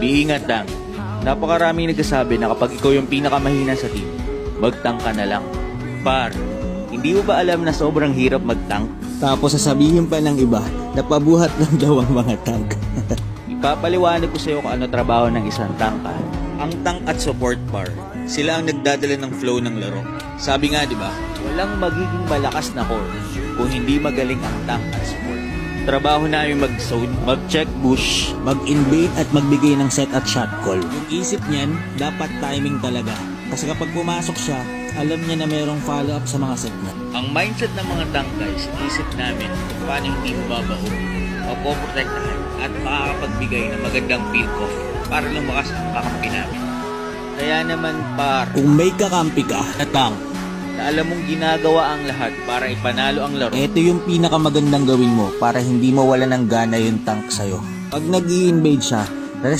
Biingat lang. Napakaraming nagsasabi na kapag ikaw yung pinakamahina sa team, mag-tank ka na lang. Par, hindi mo ba alam na sobrang hirap mag-tank? Tapos sasabihin pa ng iba na pabuhat lang daw ang mga tank. Ipapaliwanag ko sa iyo kung ano trabaho ng isang tank. Ang tank at support par, sila ang nagdadala ng flow ng laro. Sabi nga, di ba? Walang magiging malakas na core kung hindi magaling ang tank at support. Trabaho namin mag-zone, mag-check bush, Mag-invade at magbigay ng set at shot call. Yung isip niyan, dapat timing talaga. Kasi kapag pumasok siya, alam niya na mayroong follow-up sa mga set niya. Ang mindset ng mga tank guys, isip namin kung paano hindi mababaho, mapoprotektahan at makakapagbigay ng magandang pick-off para lumakas ang kakampi namin. Kaya naman par, Kung may kakampi ka na tank, na alam mong ginagawa ang lahat para ipanalo ang laro, ito yung pinakamagandang gawin mo para hindi mawala ng gana yung tank sa'yo. Pag nag-i-invade siya,